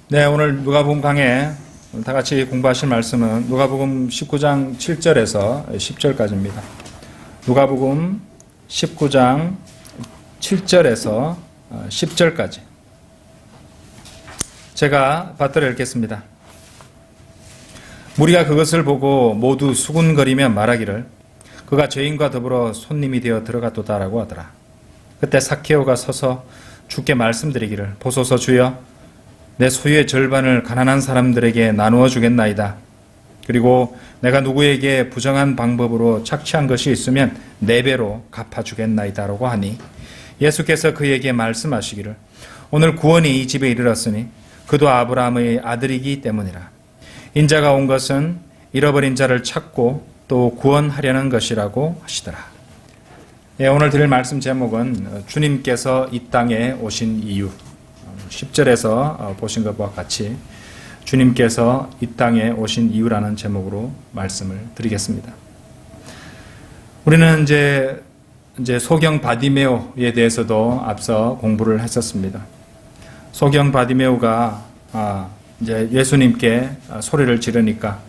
네, 오늘 누가복음 강해 다 같이 공부하실 말씀은 누가복음 19장 7절에서 10절까지입니다. 누가복음 19장 7절에서 10절까지 제가 받들어 읽겠습니다. 무리가 그것을 보고 모두 수군거리며 말하기를 그가 죄인과 더불어 손님이 되어 들어갔도다라고 하더라. 그때 삭개오가 서서 주께 말씀드리기를 보소서 주여 내 소유의 절반을 가난한 사람들에게 나누어 주겠나이다. 그리고 내가 누구에게 부정한 방법으로 착취한 것이 있으면 4배로 갚아주겠나이다 라고 하니 예수께서 그에게 말씀하시기를 오늘 구원이 이 집에 이르렀으니 그도 아브라함의 아들이기 때문이라. 인자가 온 것은 잃어버린 자를 찾고 또 구원하려는 것이라고 하시더라. 예, 오늘 드릴 말씀 제목은 주님께서 이 땅에 오신 이유, 10절에서 보신 것과 같이 주님께서 이 땅에 오신 이유라는 제목으로 말씀을 드리겠습니다. 우리는 이제 소경 바디메오에 대해서도 앞서 공부를 했었습니다. 소경 바디메오가 이제 예수님께 소리를 지르니까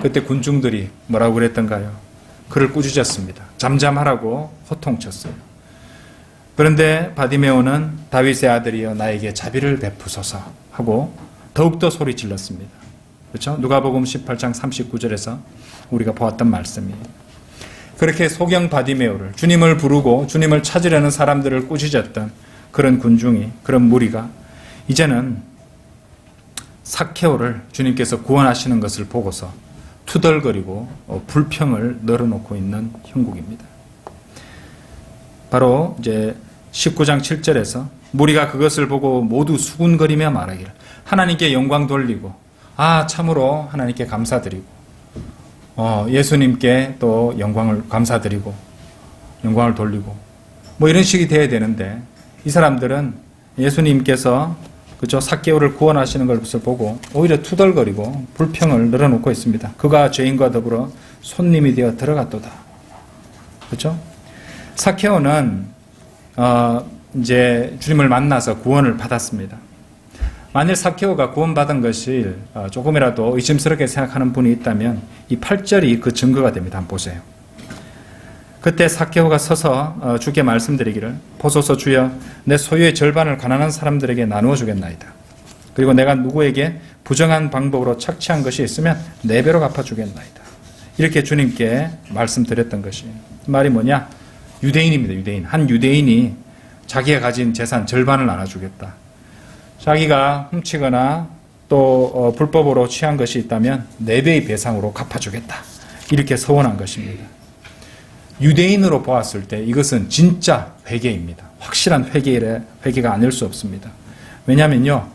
그때 군중들이 뭐라고 그랬던가요? 그를 꾸짖었습니다. 잠잠하라고 호통쳤어요. 그런데 바디메오는 다윗의 아들이여 나에게 자비를 베푸소서 하고 더욱더 소리 질렀습니다. 그렇죠? 누가복음 18장 39절에서 우리가 보았던 말씀이에요. 그렇게 소경 바디메오를 주님을 부르고 주님을 찾으려는 사람들을 꾸짖었던 그런 군중이, 그런 무리가 이제는 삭개오를 주님께서 구원하시는 것을 보고서 투덜거리고 불평을 늘어놓고 있는 형국입니다. 바로 이제 19장 7절에서 무리가 그것을 보고 모두 수군거리며 말하기를 하나님께 영광 돌리고 참으로 하나님께 감사드리고 예수님께 또 영광을 감사드리고 영광을 돌리고 뭐 이런 식이 돼야 되는데 이 사람들은 예수님께서 그죠 삭개오를 구원하시는 것을 보고 오히려 투덜거리고 불평을 늘어놓고 있습니다. 그가 죄인과 더불어 손님이 되어 들어갔도다. 그렇죠? 삭개오는 이제 주님을 만나서 구원을 받았습니다. 만일 삭개오가 구원받은 것을 조금이라도 의심스럽게 생각하는 분이 있다면 이 8절이 그 증거가 됩니다. 한번 보세요. 그때 삭개오가 서서 주께 말씀드리기를 보소서 주여 내 소유의 절반을 가난한 사람들에게 나누어 주겠나이다. 그리고 내가 누구에게 부정한 방법으로 착취한 것이 있으면 4배로 갚아주겠나이다. 이렇게 주님께 말씀드렸던 것이에요. 말이 뭐냐? 유대인입니다. 유대인. 한 유대인이 자기가 가진 재산 절반을 나눠주겠다. 자기가 훔치거나 또 불법으로 취한 것이 있다면 4배의 배상으로 갚아주겠다. 이렇게 서원한 것입니다. 유대인으로 보았을 때 이것은 진짜 회개입니다. 확실한 회개가 아닐 수 없습니다. 왜냐하면요,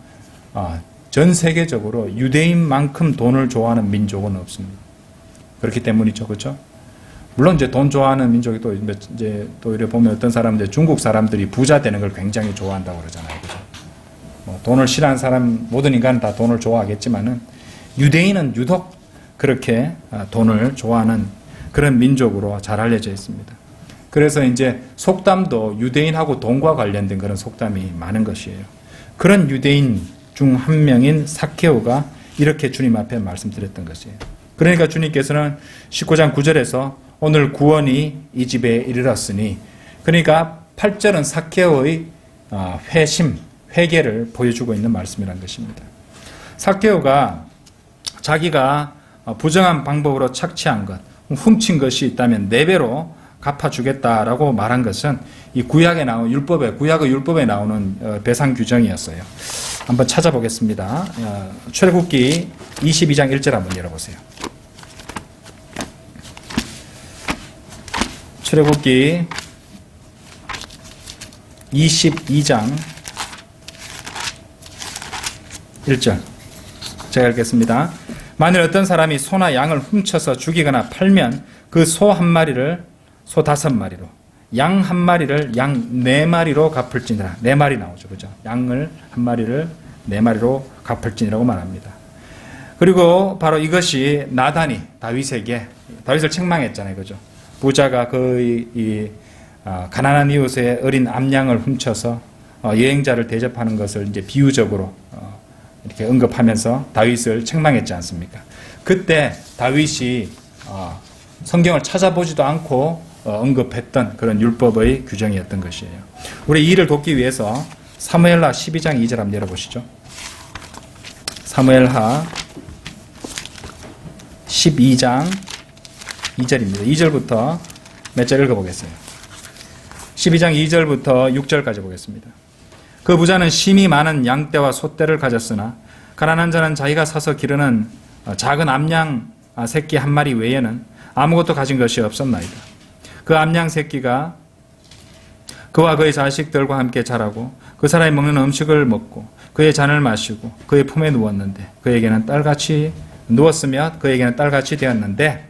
전 세계적으로 유대인만큼 돈을 좋아하는 민족은 없습니다. 그렇기 때문이죠, 그렇죠? 물론 이제 돈 좋아하는 민족이 또 이래 보면 어떤 사람들 중국 사람들이 부자 되는 걸 굉장히 좋아한다고 그러잖아요, 그죠? 뭐 돈을 싫어하는 사람 모든 인간은 다 돈을 좋아하겠지만은 유대인은 유독 그렇게 돈을 좋아하는 그런 민족으로 잘 알려져 있습니다. 그래서 이제 속담도 유대인하고 돈과 관련된 그런 속담이 많은 것이에요. 그런 유대인 중 한 명인 삭개오가 이렇게 주님 앞에 말씀드렸던 것이에요. 그러니까 주님께서는 19장 9절에서 오늘 구원이 이 집에 이르렀으니, 그러니까 8절은 삭개오의 회개를 보여주고 있는 말씀이라는 것입니다. 삭개오가 자기가 부정한 방법으로 착취한 것, 훔친 것이 있다면 4배로 갚아주겠다라고 말한 것은 이 구약의 율법에 나오는 배상 규정이었어요. 한번 찾아보겠습니다. 출애굽기 22장 1절 한번 열어보세요. 출애굽기 22장 1절 제가 읽겠습니다. 만일 어떤 사람이 소나 양을 훔쳐서 죽이거나 팔면 그 소 1마리를 소 5마리로 양 1마리를 양 4마리로 갚을지니라. 4마리 나오죠. 그죠? 양을 1마리를 4마리로 갚을지니라고 말합니다. 그리고 바로 이것이 나단이 다윗을 책망했잖아요. 그죠? 부자가 가난한 이웃의 어린 암양을 훔쳐서 여행자를 대접하는 것을 이제 비유적으로 이렇게 언급하면서 다윗을 책망했지 않습니까? 그때 다윗이 성경을 찾아보지도 않고 언급했던 그런 율법의 규정이었던 것이에요. 우리 이 일을 돕기 위해서 사무엘하 12장 2절 한번 열어보시죠. 사무엘하 12장 2절입니다. 2절부터 몇 절 읽어보겠어요. 12장 2절부터 6절까지 보겠습니다. 그 부자는 심이 많은 양떼와 소떼를 가졌으나 가난한 자는 자기가 사서 기르는 작은 암양 새끼 한 마리 외에는 아무것도 가진 것이 없었나이다. 그 암양 새끼가 그와 그의 자식들과 함께 자라고 그 사람이 먹는 음식을 먹고 그의 잔을 마시고 그의 품에 누웠는데 그에게는 딸같이 누웠으며 그에게는 딸같이 되었는데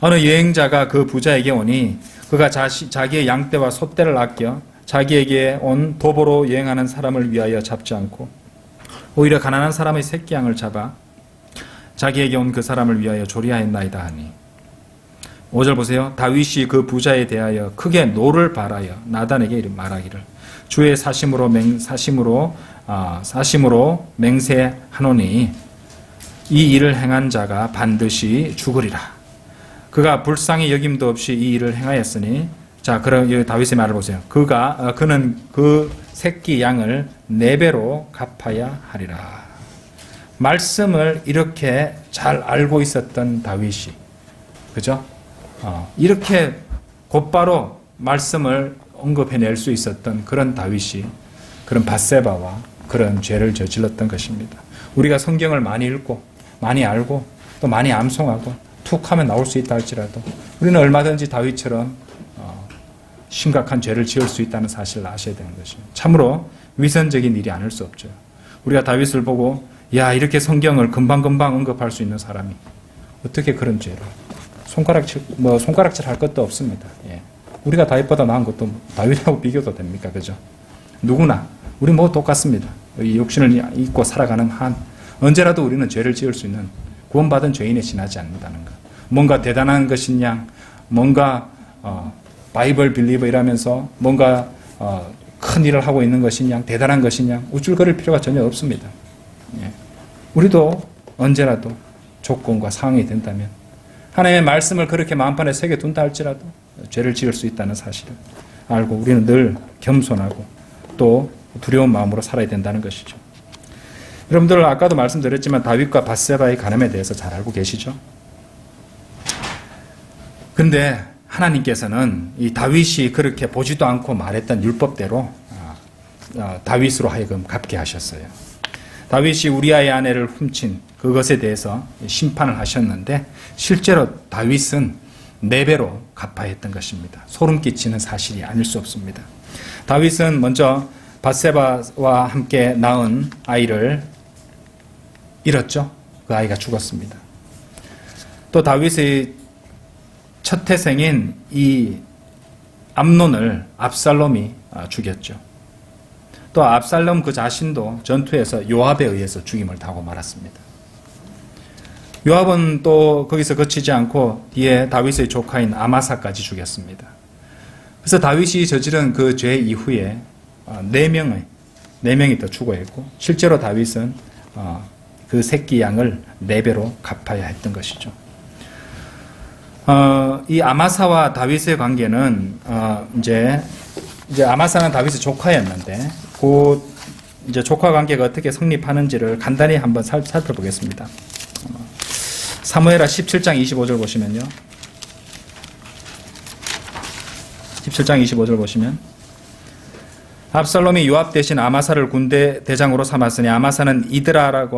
어느 여행자가 그 부자에게 오니 그가 자기의 양떼와 소떼를 아껴 자기에게 온 도보로 여행하는 사람을 위하여 잡지 않고 오히려 가난한 사람의 새끼 양을 잡아 자기에게 온 그 사람을 위하여 조리하였나이다 하니 5절 보세요. 다윗이 그 부자에 대하여 크게 노를 발하여 나단에게 말하기를 주의 사심으로 맹세하노니 이 일을 행한 자가 반드시 죽으리라. 그가 불쌍히 여김도 없이 이 일을 행하였으니 자, 그럼 여기 다윗의 말을 보세요. 그는 그 새끼 양을 4배로 갚아야 하리라. 말씀을 이렇게 잘 알고 있었던 다윗이, 그죠? 이렇게 곧바로 말씀을 언급해낼 수 있었던 그런 다윗이 그런 밧세바와 그런 죄를 저질렀던 것입니다. 우리가 성경을 많이 읽고 많이 알고 또 많이 암송하고 툭 하면 나올 수 있다 할지라도 우리는 얼마든지 다윗처럼 심각한 죄를 지을 수 있다는 사실을 아셔야 되는 것입니다. 참으로 위선적인 일이 아닐 수 없죠. 우리가 다윗을 보고 야, 이렇게 성경을 금방금방 언급할 수 있는 사람이 어떻게 그런 죄를 손가락질 할 것도 없습니다. 예. 우리가 다윗보다 나은 것도 다윗하고 비교도 됩니까? 그죠? 누구나 우리 모두 똑같습니다. 이 육신을 입고 살아가는 한 언제라도 우리는 죄를 지을 수 있는 구원받은 죄인에 지나지 않는다는 것. 뭔가 대단한 것이냐, 뭔가 바이블 빌리버 이라면서 뭔가 큰 일을 하고 있는 것이냐, 대단한 것이냐 우쭐거릴 필요가 전혀 없습니다. 예. 우리도 언제라도 조건과 상황이 된다면 하나님의 말씀을 그렇게 마음판에 새겨둔다 할지라도 죄를 지을 수 있다는 사실을 알고 우리는 늘 겸손하고 또 두려운 마음으로 살아야 된다는 것이죠. 여러분들 아까도 말씀드렸지만 다윗과 밧세바의 간음에 대해서 잘 알고 계시죠? 근데 하나님께서는 이 다윗이 그렇게 보지도 않고 말했던 율법대로 다윗으로 하여금 갚게 하셨어요. 다윗이 우리아의 아내를 훔친 그것에 대해서 심판을 하셨는데 실제로 다윗은 4배로 갚아야 했던 것입니다. 소름 끼치는 사실이 아닐 수 없습니다. 다윗은 먼저 밧세바와 함께 낳은 아이를 잃었죠. 그 아이가 죽었습니다. 또 다윗의 첫 태생인 이 암논을 압살롬이 죽였죠. 또 압살롬 그 자신도 전투에서 요압에 의해서 죽임을 당하고 말았습니다. 요압은 또 거기서 그치지 않고 뒤에 다윗의 조카인 아마사까지 죽였습니다. 그래서 다윗이 저지른 그 죄 이후에 4명이 더 추가했고 실제로 다윗은 그 새끼 양을 4배로 갚아야 했던 것이죠. 이 아마사와 다윗의 관계는 이제 아마사는 다윗의 조카였는데 그 이제 조카 관계가 어떻게 성립하는지를 간단히 한번 살펴보겠습니다. 사무엘하 17장 25절 보시면요. 17장 25절 보시면 압살롬이 요압 대신 아마사를 군대 대장으로 삼았으니 아마사는 이드라라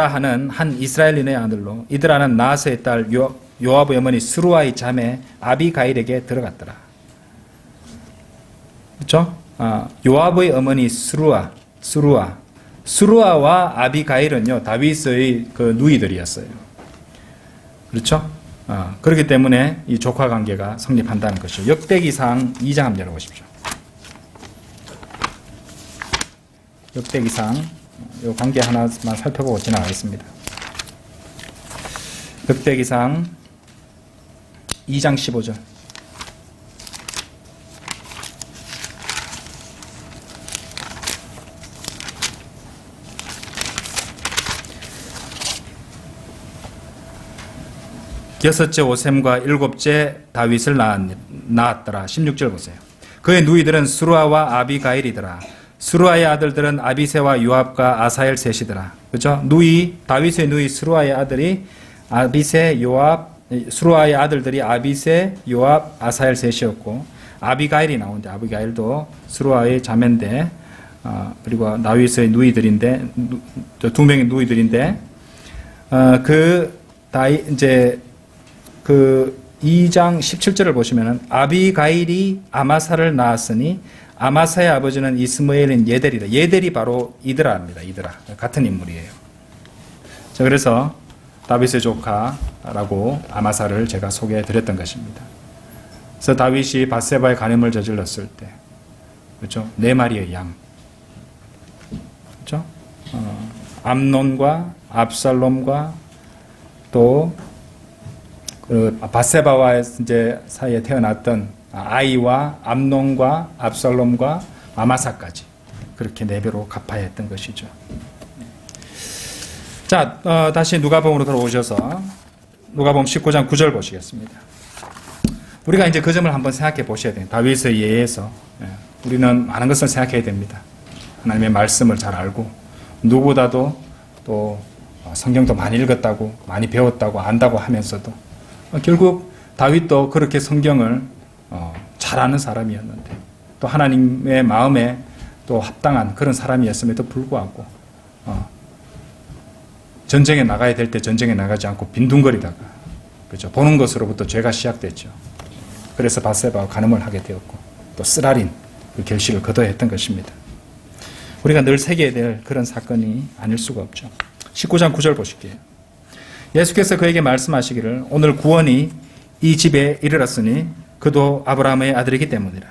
하는 한 이스라엘인의 아들로 이드라는 나하스의 딸 요압의 어머니 스루아의 자매 아비가일에게 들어갔더라. 그렇죠? 요압의 어머니 스루아와 아비가일은요 다윗의 그 누이들이었어요. 그렇죠? 그렇기 때문에 이 조카 관계가 성립한다는 것이죠. 역대기상 2장 한번 열어보십시오. 역대기상 이 관계 하나만 살펴보고 지나가겠습니다. 역대기상 2장 15절. 여섯째 오셈과 일곱째 다윗을 낳았더라. 16절 보세요. 그의 누이들은 스루아와 아비가일이더라. 스루아의 아들들은 아비새와 요압과 아사엘 셋이더라. 그죠? 다윗의 누이 스루아의 아들이 아비새, 요압, 스루아의 아들들이 아비새, 요압, 아사엘 셋이었고, 아비가일이 나오는데, 아비가일도 스루아의 자매인데, 그리고 다윗의 누이들인데, 두 명의 누이들인데, 이제, 2장 17절을 보시면은, 아비가일이 아마사를 낳았으니, 아마사의 아버지는 이스마엘인 예델이다. 예델이 바로 이드라입니다. 이드라. 같은 인물이에요. 자, 그래서 다윗의 조카라고 아마사를 제가 소개해 드렸던 것입니다. 그래서 다윗이 밧세바의 간음을 저질렀을 때, 그렇죠? 4마리의 양. 그렇죠? 암논과 압살롬과 또 그 밧세바와 이제 사이에 태어났던 아이와 암논과 압살롬과 아마사까지 그렇게 4배로 갚아야 했던 것이죠. 자, 다시 누가복음으로 돌아오셔서 누가복음 19장 9절 보시겠습니다. 우리가 이제 그 점을 한번 생각해 보셔야 돼요. 다윗의 예에서 우리는 많은 것을 생각해야 됩니다. 하나님의 말씀을 잘 알고 누구보다도 또 성경도 많이 읽었다고 많이 배웠다고 안다고 하면서도 결국 다윗도 그렇게 성경을 잘 아는 사람이었는데 또 하나님의 마음에 또 합당한 그런 사람이었음에도 불구하고 전쟁에 나가야 될 때 전쟁에 나가지 않고 빈둥거리다가 그렇죠. 보는 것으로부터 죄가 시작됐죠. 그래서 밧세바와 간음을 하게 되었고 또 쓰라린 그 결실을 거둬야 했던 것입니다. 우리가 늘 새겨야 될 그런 사건이 아닐 수가 없죠. 19장 9절 보실게요. 예수께서 그에게 말씀하시기를 오늘 구원이 이 집에 이르렀으니 그도 아브라함의 아들이기 때문이라.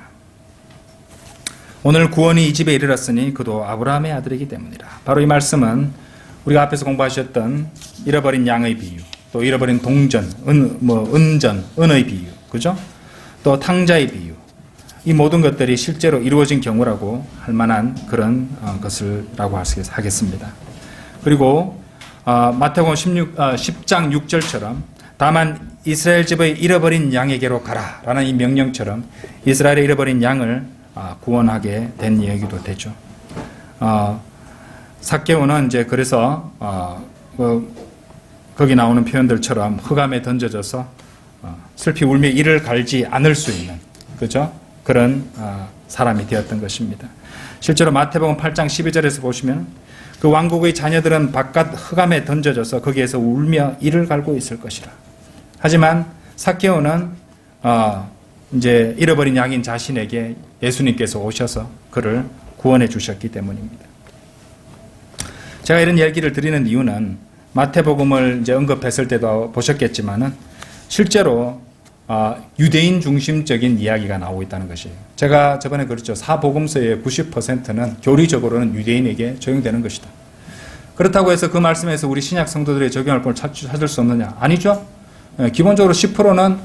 오늘 구원이 이 집에 이르렀으니 그도 아브라함의 아들이기 때문이라. 바로 이 말씀은 우리가 앞에서 공부하셨던 잃어버린 양의 비유, 또 잃어버린 동전, 은의 비유, 그죠? 또 탕자의 비유. 이 모든 것들이 실제로 이루어진 경우라고 할 만한 그런 것을라고 하겠습니다. 그리고 마태복음 10장 6절처럼 다만 이스라엘 집의 잃어버린 양에게로 가라라는 이 명령처럼 이스라엘의 잃어버린 양을 구원하게 된 이야기도 되죠. 삭개오는 이제 그래서 거기 나오는 표현들처럼 흑암에 던져져서 슬피 울며 이를 갈지 않을 수 있는 그죠? 그런 사람이 되었던 것입니다. 실제로 마태복음 8장 12절에서 보시면 그 왕국의 자녀들은 바깥 흑암에 던져져서 거기에서 울며 이를 갈고 있을 것이라. 하지만 삭개오는 이제 잃어버린 양인 자신에게 예수님께서 오셔서 그를 구원해 주셨기 때문입니다. 제가 이런 얘기를 드리는 이유는 마태복음을 이제 언급했을 때도 보셨겠지만은 실제로 유대인 중심적인 이야기가 나오고 있다는 것이에요. 제가 저번에 그랬죠. 사복음서의 90%는 교리적으로는 유대인에게 적용되는 것이다. 그렇다고 해서 그 말씀에서 우리 신약 성도들의 적용할 걸 찾을 수 없느냐? 아니죠. 기본적으로 10%는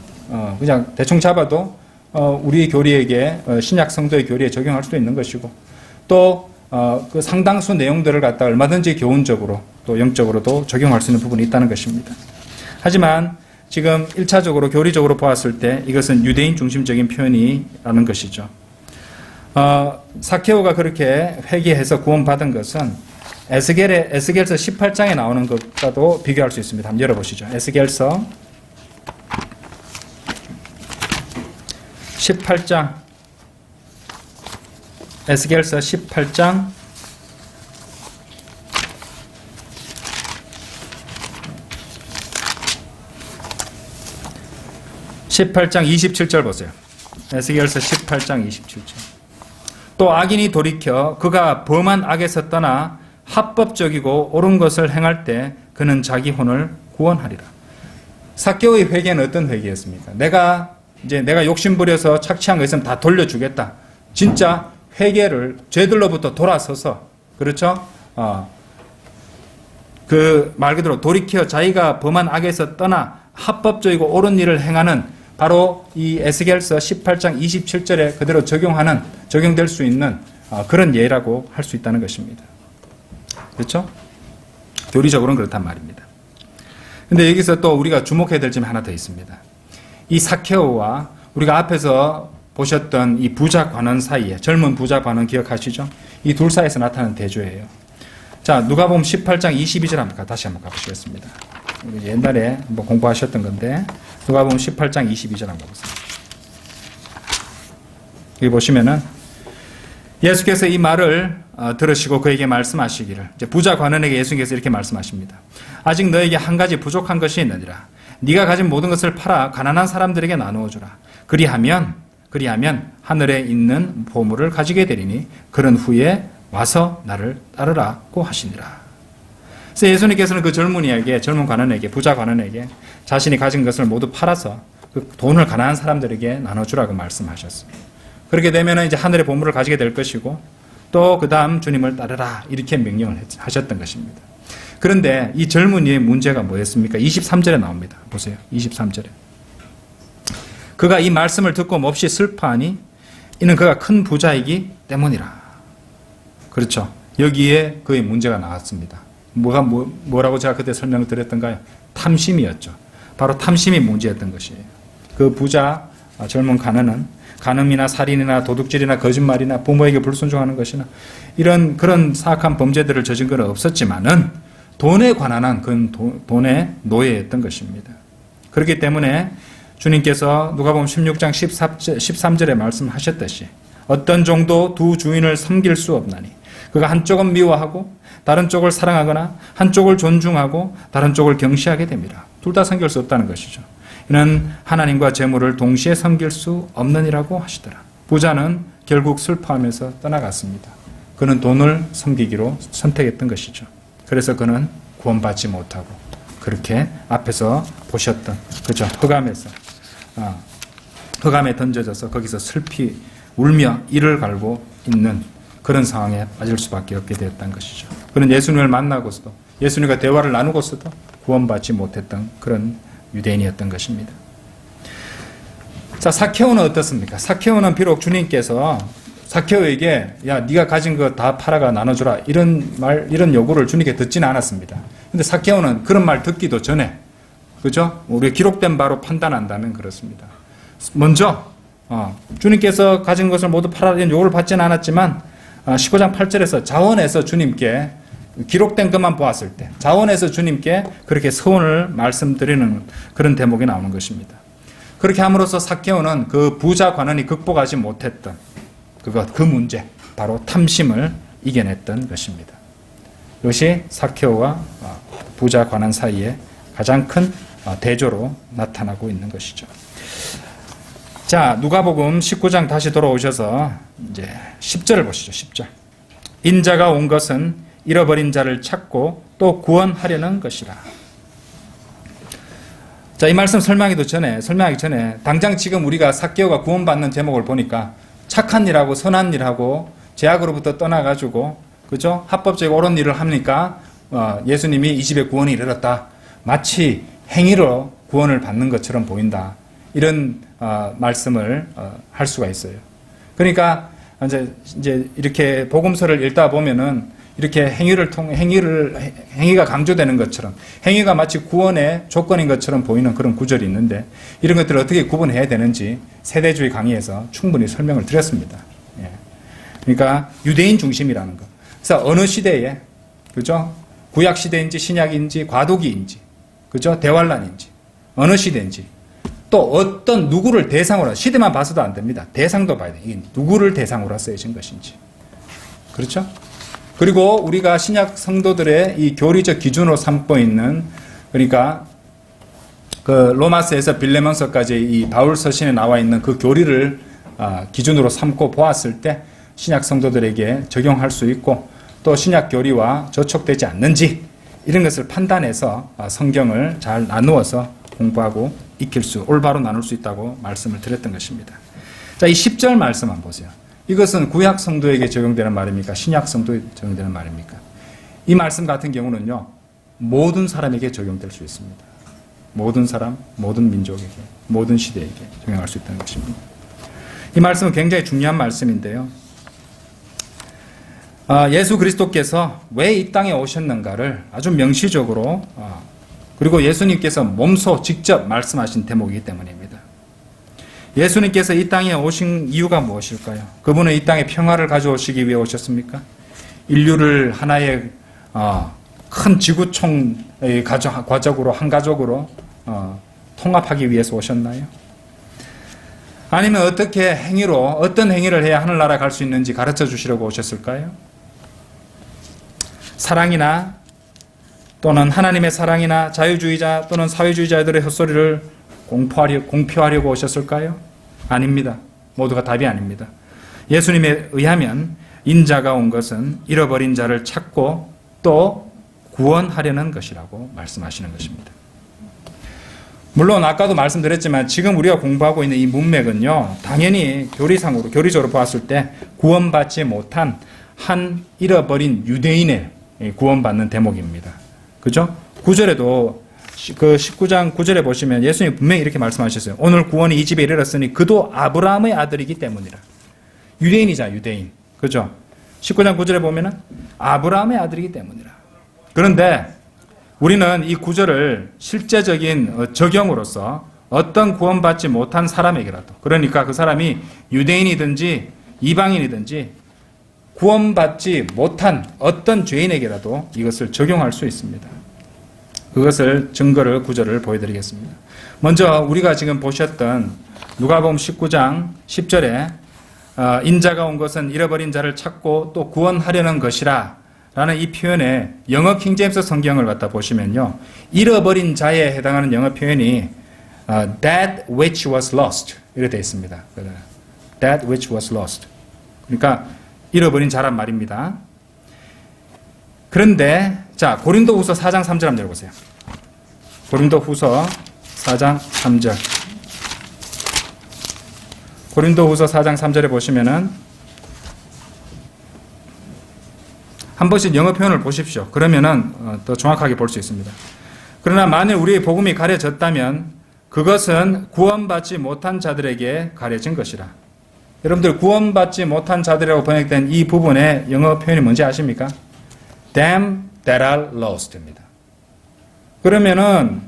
그냥 대충 잡아도 우리 교리에게 신약 성도의 교리에 적용할 수도 있는 것이고 또 그 상당수 내용들을 갖다 얼마든지 교훈적으로 또 영적으로도 적용할 수 있는 부분이 있다는 것입니다. 하지만 지금 1차적으로 교리적으로 보았을 때 이것은 유대인 중심적인 표현이라는 것이죠. 삭개오가 그렇게 회개해서 구원받은 것은 에스겔서 18장에 나오는 것과도 비교할 수 있습니다. 한번 열어보시죠. 에스겔서 18장 에스겔서 18장 27절 보세요. 에스겔서 18장 27절. 또 악인이 돌이켜 그가 범한 악에서 떠나 합법적이고 옳은 것을 행할 때 그는 자기 혼을 구원하리라. 삭개오의 회개는 어떤 회개였습니까? 내가 욕심부려서 착취한 거 있으면 다 돌려주겠다. 진짜 회개를 죄들로부터 돌아서서 그렇죠? 그 말 그대로 돌이켜 자기가 범한 악에서 떠나 합법적이고 옳은 일을 행하는 바로 이 에스겔서 18장 27절에 그대로 적용될 수 있는 그런 예라고 할 수 있다는 것입니다. 그렇죠? 교리적으로는 그렇단 말입니다. 근데 여기서 또 우리가 주목해야 될 점이 하나 더 있습니다. 이 사케오와 우리가 앞에서 보셨던 이 부자 관원 사이에, 젊은 부자 관원 기억하시죠? 이 둘 사이에서 나타나는 대조예요. 자, 누가복음 18장 22절 다시 한번 가보시겠습니다. 옛날에 한번 공부하셨던 건데, 누가복음 18장 22절 한번 보세요. 여기 보시면은 예수께서 이 말을 들으시고 그에게 말씀하시기를, 이제 부자 관원에게 예수께서 이렇게 말씀하십니다. 아직 너에게 한 가지 부족한 것이 있느니라. 네가 가진 모든 것을 팔아 가난한 사람들에게 나누어 주라. 그리하면 하늘에 있는 보물을 가지게 되리니 그런 후에 와서 나를 따르라고 하시니라. 그래서 예수님께서는 그 젊은 관원에게, 부자 관원에게 자신이 가진 것을 모두 팔아서 그 돈을 가난한 사람들에게 나눠주라고 말씀하셨어요. 그렇게 되면 이제 하늘의 보물을 가지게 될 것이고, 또 그 다음 주님을 따르라 이렇게 명령을 하셨던 것입니다. 그런데 이 젊은이의 문제가 뭐였습니까? 23절에 나옵니다. 보세요. 23절에. 그가 이 말씀을 듣고 몹시 슬퍼하니 이는 그가 큰 부자이기 때문이라. 그렇죠. 여기에 그의 문제가 나왔습니다. 뭐라고 제가 그때 설명을 드렸던가요? 탐심이었죠. 바로 탐심이 문제였던 것이에요. 그 부자 젊은 관원은 간음이나 살인이나 도둑질이나 거짓말이나 부모에게 불순종하는 것이나 그런 사악한 범죄들을 저진 건 없었지만은 돈에 관한 그 돈의 노예였던 것입니다. 그렇기 때문에 주님께서 누가복음 16장 13절에 말씀하셨듯이 어떤 종도 두 주인을 섬길 수 없나니 그가 한쪽은 미워하고 다른 쪽을 사랑하거나 한쪽을 존중하고 다른 쪽을 경시하게 됩니다. 둘 다 섬길 수 없다는 것이죠. 이는 하나님과 재물을 동시에 섬길 수 없느니라고 하시더라. 부자는 결국 슬퍼하면서 떠나갔습니다. 그는 돈을 섬기기로 선택했던 것이죠. 그래서 그는 구원받지 못하고 그렇게 앞에서 보셨던 그죠? 흑암에 던져져서 거기서 슬피 울며 이를 갈고 있는 그런 상황에 빠질 수밖에 없게 되었던 것이죠. 그는 예수님을 만나고서도 예수님과 대화를 나누고서도 구원받지 못했던 그런 유대인이었던 것입니다. 자, 사케오는 어떻습니까? 사케오는 비록 주님께서 사케오에게 야, 네가 가진 거 다 팔아가 나눠주라 이런 요구를 주님께 듣지는 않았습니다. 근데 사케오는 그런 말 듣기도 전에, 그죠? 우리 기록된 바로 판단한다면 그렇습니다. 먼저 주님께서 가진 것을 모두 팔아라 이런 요구를 받지는 않았지만 19장 8절에서 자원해서 주님께 기록된 것만 보았을 때 자원해서 주님께 그렇게 서원을 말씀드리는 그런 대목이 나오는 것입니다. 그렇게 함으로써 사케오는 그 부자 관원이 극복하지 못했던 그 문제, 바로 탐심을 이겨냈던 것입니다. 이것이 사케오와 부자 관원 사이에 가장 큰 대조로 나타나고 있는 것이죠. 자, 누가복음 19장 다시 돌아오셔서 이제 10절을 보시죠. 10절. 인자가 온 것은 잃어버린 자를 찾고 또 구원하려는 것이라. 자, 이 말씀 설명하기 전에 당장 지금 우리가 사케오가 구원받는 제목을 보니까 착한 일하고 선한 일하고 죄악으로부터 떠나가지고 그죠? 합법적이고 옳은 일을 하니까 예수님이 이 집에 구원이 이르렀다. 마치 행위로 구원을 받는 것처럼 보인다. 이런 말씀을 할 수가 있어요. 그러니까 이제 이렇게 복음서를 읽다 보면은 이렇게 행위가 강조되는 것처럼 행위가 마치 구원의 조건인 것처럼 보이는 그런 구절이 있는데 이런 것들을 어떻게 구분해야 되는지 세대주의 강의에서 충분히 설명을 드렸습니다. 예. 그러니까 유대인 중심이라는 것. 그래서 어느 시대에 그죠? 구약 시대인지 신약인지 과도기인지 그죠? 대환란인지 어느 시대인지 또 어떤 누구를 대상으로 시대만 봐서도 안 됩니다. 대상도 봐야 돼요. 이게 누구를 대상으로 쓰여진 것인지. 그렇죠? 그리고 우리가 신약 성도들의 이 교리적 기준으로 삼고 있는 그러니까 그 로마서에서 빌레몬서까지 이 바울 서신에 나와 있는 그 교리를 기준으로 삼고 보았을 때 신약 성도들에게 적용할 수 있고 또 신약 교리와 저촉되지 않는지 이런 것을 판단해서 성경을 잘 나누어서 공부하고 익힐 수, 올바로 나눌 수 있다고 말씀을 드렸던 것입니다. 자, 이 10절 말씀 한번 보세요. 이것은 구약 성도에게 적용되는 말입니까? 신약 성도에 적용되는 말입니까? 이 말씀 같은 경우는요, 모든 사람에게 적용될 수 있습니다. 모든 사람, 모든 민족에게, 모든 시대에게 적용할 수 있다는 것입니다. 이 말씀은 굉장히 중요한 말씀인데요. 예수 그리스도께서 왜 이 땅에 오셨는가를 아주 명시적으로 그리고 예수님께서 몸소 직접 말씀하신 대목이기 때문입니다. 예수님께서 이 땅에 오신 이유가 무엇일까요? 그분은 이 땅에 평화를 가져오시기 위해 오셨습니까? 인류를 하나의 큰 지구촌의 가족으로 한 가족으로 통합하기 위해서 오셨나요? 아니면 어떤 행위를 해야 하늘나라 갈 수 있는지 가르쳐 주시려고 오셨을까요? 사랑이나 또는 하나님의 사랑이나 자유주의자 또는 사회주의자들의 헛소리를 공표하려고 오셨을까요? 아닙니다. 모두가 답이 아닙니다. 예수님에 의하면 인자가 온 것은 잃어버린 자를 찾고 또 구원하려는 것이라고 말씀하시는 것입니다. 물론 아까도 말씀드렸지만 지금 우리가 공부하고 있는 이 문맥은요, 당연히 교리적으로 보았을 때 구원받지 못한 한 잃어버린 유대인의 구원받는 대목입니다. 그죠? 9절에도 그 19장 9절에 보시면 예수님이 분명히 이렇게 말씀하셨어요. 오늘 구원이 이 집에 이르렀으니 그도 아브라함의 아들이기 때문이라. 유대인이자 유대인. 그죠? 19장 9절에 보면은 아브라함의 아들이기 때문이라. 그런데 우리는 이 구절을 실제적인 적용으로서 어떤 구원받지 못한 사람에게라도, 그러니까 그 사람이 유대인이든지 이방인이든지 구원받지 못한 어떤 죄인에게라도 이것을 적용할 수 있습니다. 그것을 증거를 구절을 보여드리겠습니다. 먼저 우리가 지금 보셨던 누가복음 19장 10절에 인자가 온 것은 잃어버린 자를 찾고 또 구원하려는 것이라 라는 이 표현에 영어 킹제임스 성경을 갖다 보시면요, 잃어버린 자에 해당하는 영어 표현이 that which was lost 이렇게 되어 있습니다. that which was lost. 그러니까 잃어버린 자란 말입니다. 그런데 자, 고린도후서 4장 3절 한번 열어보세요. 고린도후서 4장 3절. 고린도후서 4장 3절에 보시면은 한 번씩 영어 표현을 보십시오. 그러면은 더 정확하게 볼 수 있습니다. 그러나 만일 우리의 복음이 가려졌다면 그것은 구원받지 못한 자들에게 가려진 것이라. 여러분들 구원받지 못한 자들이라고 번역된 이 부분의 영어 표현이 뭔지 아십니까? Them that are lost입니다. 그러면은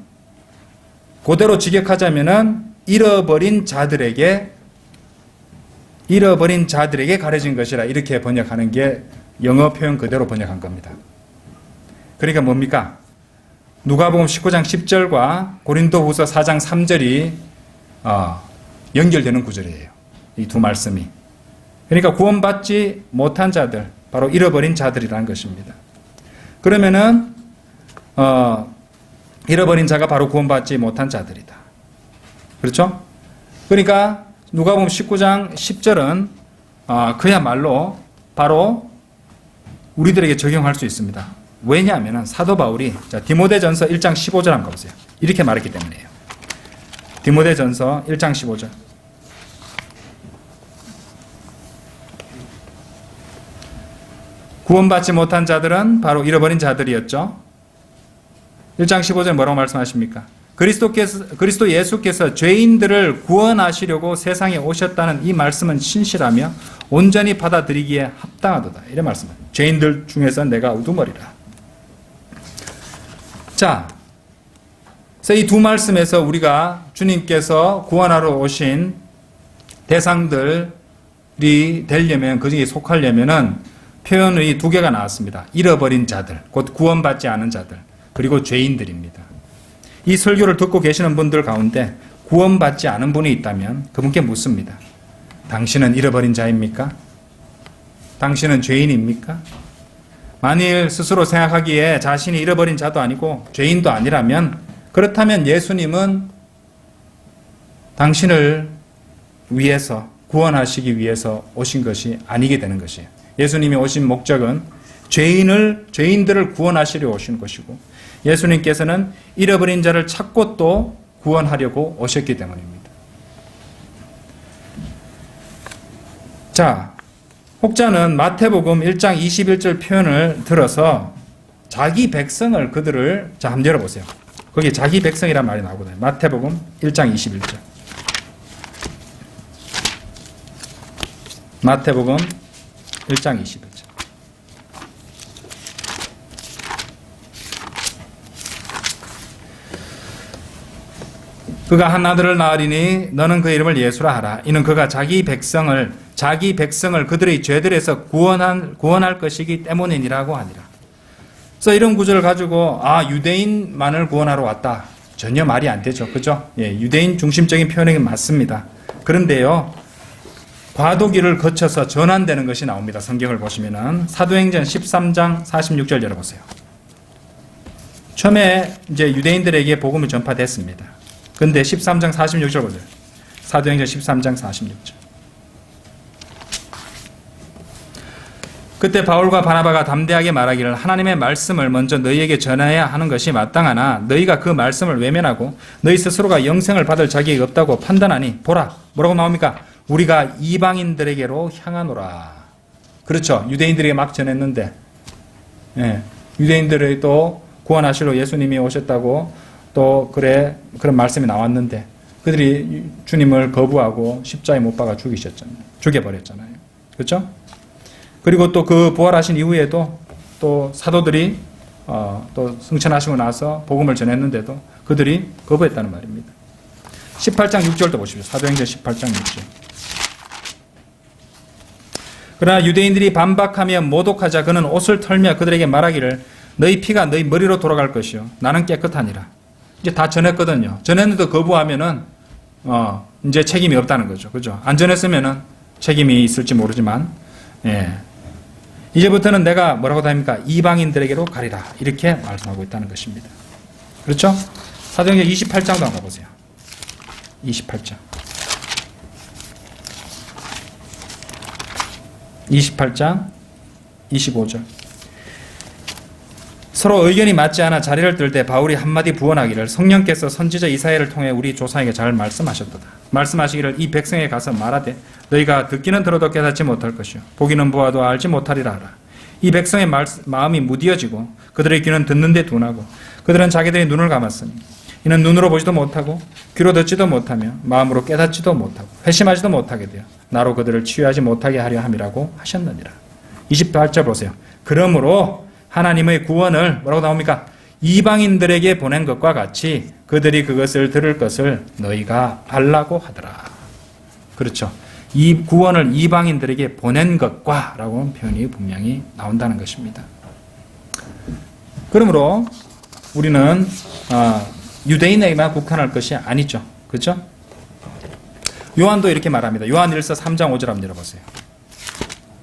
그대로 직역하자면은 잃어버린 자들에게 가려진 것이라 이렇게 번역하는 게 영어 표현 그대로 번역한 겁니다. 그러니까 뭡니까? 누가복음 19장 10절과 고린도후서 4장 3절이 연결되는 구절이에요. 이 두 말씀이. 그러니까 구원받지 못한 자들, 바로 잃어버린 자들이라는 것입니다. 그러면은 잃어버린 자가 바로 구원받지 못한 자들이다. 그렇죠? 그러니까 누가복음 19장 10절은 그야말로 바로 우리들에게 적용할 수 있습니다. 왜냐하면 사도 바울이 디모데전서 1장 15절 한번 가보세요. 이렇게 말했기 때문이에요. 디모데전서 1장 15절. 구원받지 못한 자들은 바로 잃어버린 자들이었죠. 1장 15절 뭐라고 말씀하십니까? 그리스도 예수께서 죄인들을 구원하시려고 세상에 오셨다는 이 말씀은 신실하며 온전히 받아들이기에 합당하도다. 이런 말씀입니다. 죄인들 중에서 내가 우두머리라. 자, 그래서 이 두 말씀에서 우리가 주님께서 구원하러 오신 대상들이 되려면, 그 중에 속하려면은 표현의 두 개가 나왔습니다. 잃어버린 자들, 곧 구원받지 않은 자들, 그리고 죄인들입니다. 이 설교를 듣고 계시는 분들 가운데 구원받지 않은 분이 있다면 그분께 묻습니다. 당신은 잃어버린 자입니까? 당신은 죄인입니까? 만일 스스로 생각하기에 자신이 잃어버린 자도 아니고 죄인도 아니라면, 그렇다면 예수님은 당신을 위해서, 구원하시기 위해서 오신 것이 아니게 되는 것이에요. 예수님이 오신 목적은 죄인들을 구원하시려 오신 것이고, 예수님께서는 잃어버린 자를 찾고 또 구원하려고 오셨기 때문입니다. 자, 혹자는 마태복음 1장 21절 표현을 들어서 자기 백성을 그들을, 자, 한번 열어보세요. 거기 자기 백성이란 말이 나오거든요. 마태복음 1장 21절. 마태복음 1장 21절. 그가 한 아들을 낳으리니 너는 그 이름을 예수라 하라. 이는 그가 자기 백성을 그들의 죄들에서 구원할 것이기 때문이니라고 하니라. 그래서 이런 구절을 가지고 유대인만을 구원하러 왔다. 전혀 말이 안 되죠. 그죠? 예, 유대인 중심적인 표현이 맞습니다. 그런데요, 과도기를 거쳐서 전환되는 것이 나옵니다. 성경을 보시면은 사도행전 13장 46절 열어보세요. 처음에 이제 유대인들에게 복음이 전파됐습니다. 근데 13장 46절 보세요. 사도행전 13장 46절. 그때 바울과 바나바가 담대하게 말하기를 하나님의 말씀을 먼저 너희에게 전해야 하는 것이 마땅하나 너희가 그 말씀을 외면하고 너희 스스로가 영생을 받을 자격이 없다고 판단하니 보라. 뭐라고 나옵니까? 우리가 이방인들에게로 향하노라. 그렇죠. 유대인들에게 막 전했는데 유대인들의 또 구원하시러 예수님이 오셨다고 또 그런 말씀이 나왔는데 그들이 주님을 거부하고 십자가에 못 박아 죽여버렸잖아요. 그렇죠? 그리고 또 그 부활하신 이후에도 또 사도들이 또 승천하시고 나서 복음을 전했는데도 그들이 거부했다는 말입니다. 18장 6절도 보십시오. 사도행전 18장 6절. 그러나 유대인들이 반박하며 모독하자 그는 옷을 털며 그들에게 말하기를 너희 피가 너희 머리로 돌아갈 것이요 나는 깨끗하니라. 이제 다 전했거든요. 전했는데도 거부하면은 이제 책임이 없다는 거죠. 그죠? 안 전했으면은 책임이 있을지 모르지만 이제부터는 내가 뭐라고 합니까? 이방인들에게로 가리라. 이렇게 말씀하고 있다는 것입니다. 그렇죠? 사도행전 28장도 한번 보세요. 28장. 28장 25절. 서로 의견이 맞지 않아 자리를 뜰 때 바울이 한마디 부언하기를 성령께서 선지자 이사야를 통해 우리 조상에게 잘 말씀하셨도다. 말씀하시기를 이 백성에 가서 말하되 너희가 듣기는 들어도 깨닫지 못할 것이요 보기는 보아도 알지 못하리라 하라. 이 백성의 마음이 무디어지고 그들의 귀는 듣는데 둔하고 그들은 자기들의 눈을 감았으니 이는 눈으로 보지도 못하고 귀로 듣지도 못하며 마음으로 깨닫지도 못하고 회심하지도 못하게 되어 나로 그들을 치유하지 못하게 하려 함이라고 하셨느니라. 28절 보세요. 그러므로 하나님의 구원을 뭐라고 나옵니까? 이방인들에게 보낸 것과 같이 그들이 그것을 들을 것을 너희가 알라고 하더라. 그렇죠. 이 구원을 이방인들에게 보낸 것과 라고 표현이 분명히 나온다는 것입니다. 그러므로 우리는 유대인에게만 국한할 것이 아니죠. 그렇죠? 요한도 이렇게 말합니다. 요한일서 3장 5절 한번 열어보세요.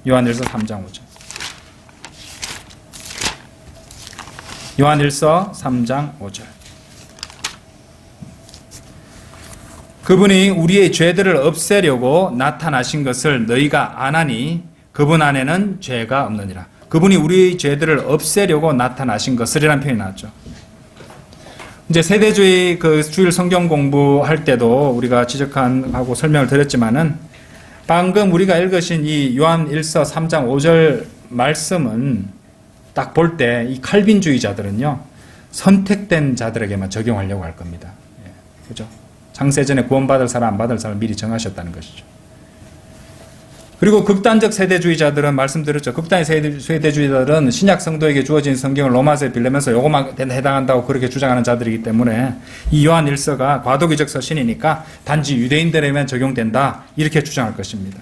요한일서 3장 5절. 요한일서 3장 5절. 그분이 우리의 죄들을 없애려고 나타나신 것을 너희가 아나니 그분 안에는 죄가 없느니라. 그분이 우리의 죄들을 없애려고 나타나신 것을이라는 표현이 나왔죠. 이제 세대주의 그 주일 성경 공부할 때도 우리가 지적하고 설명을 드렸지만은 방금 우리가 읽으신 이 요한일서 3장 5절 말씀은 딱 볼 때 이 칼빈주의자들은요 선택된 자들에게만 적용하려고 할 겁니다. 그죠? 창세전에 구원받을 사람 안 받을 사람 미리 정하셨다는 것이죠. 그리고 극단적 세대주의자들은 말씀드렸죠. 극단의 세대주의자들은 신약 성도에게 주어진 성경을 로마서에 빌리면서 요것만 해당한다고 그렇게 주장하는 자들이기 때문에 이 요한 일서가 과도기적 서신이니까 단지 유대인들에게만 적용된다 이렇게 주장할 것입니다.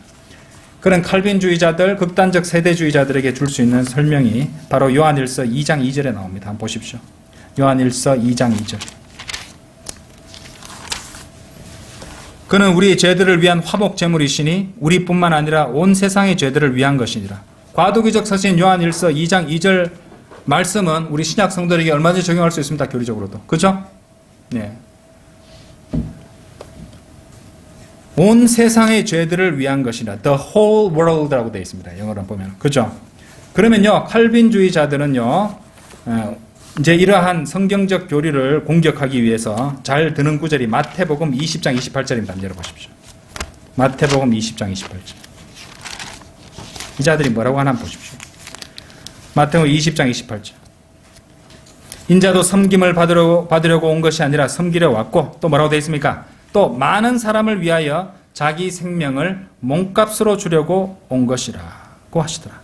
그런 칼빈주의자들, 극단적 세대주의자들에게 줄 수 있는 설명이 바로 요한일서 2장 2절에 나옵니다. 한번 보십시오. 요한일서 2장 2절. 그는 우리의 죄들을 위한 화목 제물이시니 우리뿐만 아니라 온 세상의 죄들을 위한 것이니라. 과도기적 서신 요한일서 2장 2절 말씀은 우리 신약 성도들에게 얼마든지 적용할 수 있습니다. 교리적으로도. 그죠? 네. 온 세상의 죄들을 위한 것이라. The whole world라고 되어 있습니다. 영어로 보면. 그죠? 그러면요, 칼빈주의자들은요, 이제 이러한 성경적 교리를 공격하기 위해서 잘 드는 구절이 마태복음 20장 28절입니다. 한번 열어보십시오. 마태복음 20장 28절. 이 자들이 뭐라고 하나 한번 보십시오. 마태복음 20장 28절. 인자도 섬김을 받으려고 온 것이 아니라 섬기려 왔고 또 뭐라고 되어 있습니까? 또 많은 사람을 위하여 자기 생명을 몸값으로 주려고 온 것이라고 하시더라.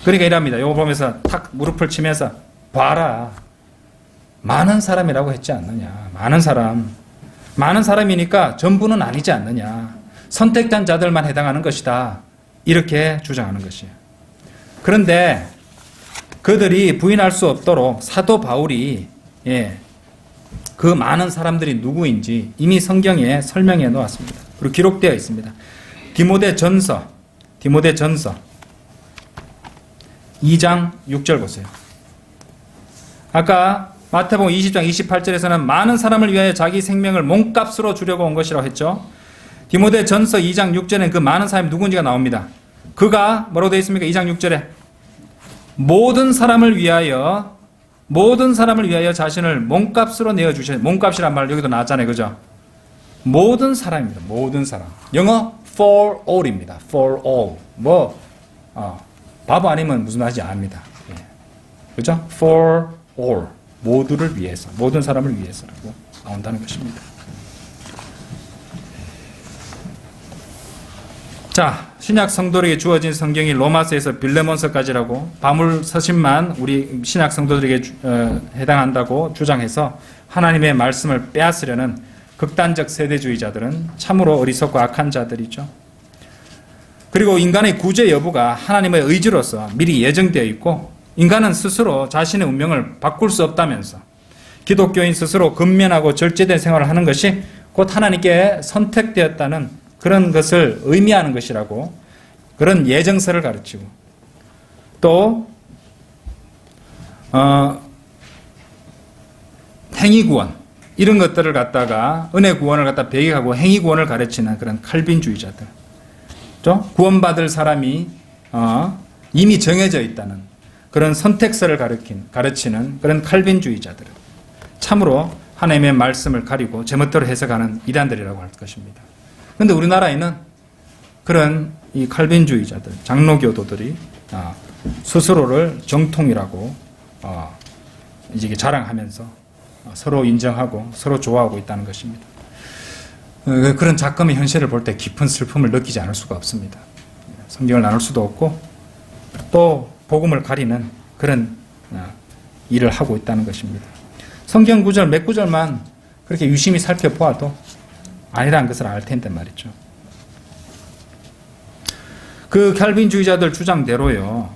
그러니까 이랍니다. 이거 보면서 탁 무릎을 치면서 봐라. 많은 사람이라고 했지 않느냐. 많은 사람. 많은 사람이니까 전부는 아니지 않느냐. 선택된 자들만 해당하는 것이다. 이렇게 주장하는 것이에요. 그런데 그들이 부인할 수 없도록 사도 바울이 그 많은 사람들이 누구인지 이미 성경에 설명해 놓았습니다. 그리고 기록되어 있습니다. 디모데전서 2장 6절 보세요. 아까 마태복음 20장 28절에서는 많은 사람을 위하여 자기 생명을 몸값으로 주려고 온 것이라고 했죠. 디모데전서 2장 6절에는 그 많은 사람이 누군지가 나옵니다. 그가 뭐라고 되어 있습니까? 2장 6절에 모든 사람을 위하여 자신을 몸값으로 내어주셔야, 몸값이란 말 여기도 나왔잖아요. 그죠? 모든 사람입니다. 모든 사람. 영어 for all입니다. for all. 바보 아니면 무슨 말인지 압니다. 그죠? for all. 모두를 위해서, 모든 사람을 위해서라고 나온다는 것입니다. 자, 신약 성도들에게 주어진 성경이 로마서에서 빌레몬서까지라고 바물 서신만 우리 신약 성도들에게 해당한다고 주장해서 하나님의 말씀을 빼앗으려는 극단적 세대주의자들은 참으로 어리석고 악한 자들이죠. 그리고 인간의 구제 여부가 하나님의 의지로서 미리 예정되어 있고 인간은 스스로 자신의 운명을 바꿀 수 없다면서 기독교인 스스로 근면하고 절제된 생활을 하는 것이 곧 하나님께 선택되었다는 그런 것을 의미하는 것이라고 그런 예정설을 가르치고 또 행위구원 이런 것들을 갖다가 은혜구원을 갖다 배격하고 행위구원을 가르치는 그런 칼빈주의자들, 또 구원받을 사람이 이미 정해져 있다는 그런 선택설을 가르치는 그런 칼빈주의자들은 참으로 하나님의 말씀을 가리고 제멋대로 해석하는 이단들이라고 할 것입니다. 그런데 우리나라에는 그런 이 칼빈주의자들, 장로교도들이 스스로를 정통이라고 이제 자랑하면서 서로 인정하고 서로 좋아하고 있다는 것입니다. 그런 작금의 현실을 볼 때 깊은 슬픔을 느끼지 않을 수가 없습니다. 성경을 나눌 수도 없고 또 복음을 가리는 그런 일을 하고 있다는 것입니다. 성경 구절 몇 구절만 그렇게 유심히 살펴보아도 아니라는 것을 알 텐데 말이죠. 그 칼빈주의자들 주장대로요.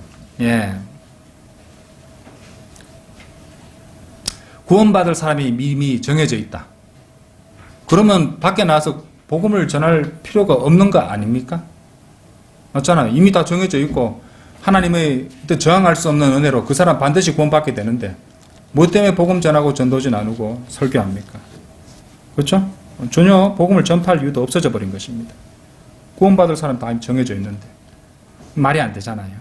구원받을 사람이 이미 정해져 있다. 그러면 밖에 나와서 복음을 전할 필요가 없는 거 아닙니까? 맞잖아요. 이미 다 정해져 있고 하나님의 저항할 수 없는 은혜로 그 사람 반드시 구원받게 되는데 뭐 때문에 복음 전하고 전도지 나누고 설교합니까? 그렇죠? 전혀 복음을 전파할 이유도 없어져 버린 것입니다. 구원받을 사람 다 정해져 있는데 말이 안 되잖아요.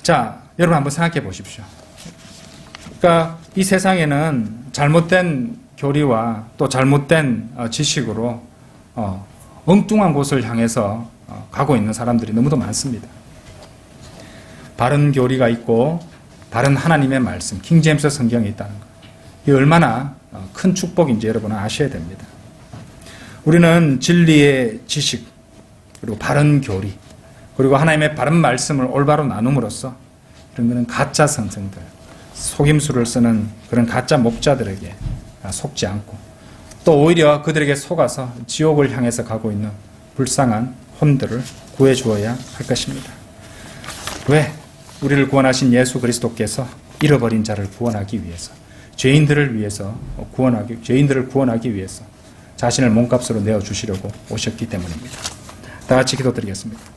자, 여러분 한번 생각해 보십시오. 그러니까 이 세상에는 잘못된 교리와 또 잘못된 지식으로 엉뚱한 곳을 향해서 가고 있는 사람들이 너무도 많습니다. 바른 교리가 있고 바른 하나님의 말씀, 킹제임스 성경이 있다는 것. 이게 얼마나 큰 축복인지 여러분은 아셔야 됩니다. 우리는 진리의 지식, 그리고 바른 교리, 그리고 하나님의 바른 말씀을 올바로 나눔으로써 이런 거는 가짜 선생들, 속임수를 쓰는 그런 가짜 목자들에게 속지 않고 또 오히려 그들에게 속아서 지옥을 향해서 가고 있는 불쌍한 혼들을 구해 주어야 할 것입니다. 왜? 우리를 구원하신 예수 그리스도께서 잃어버린 자를 구원하기 위해서, 죄인들을 구원하기 위해서 자신을 몸값으로 내어 주시려고 오셨기 때문입니다. 다 같이 기도드리겠습니다.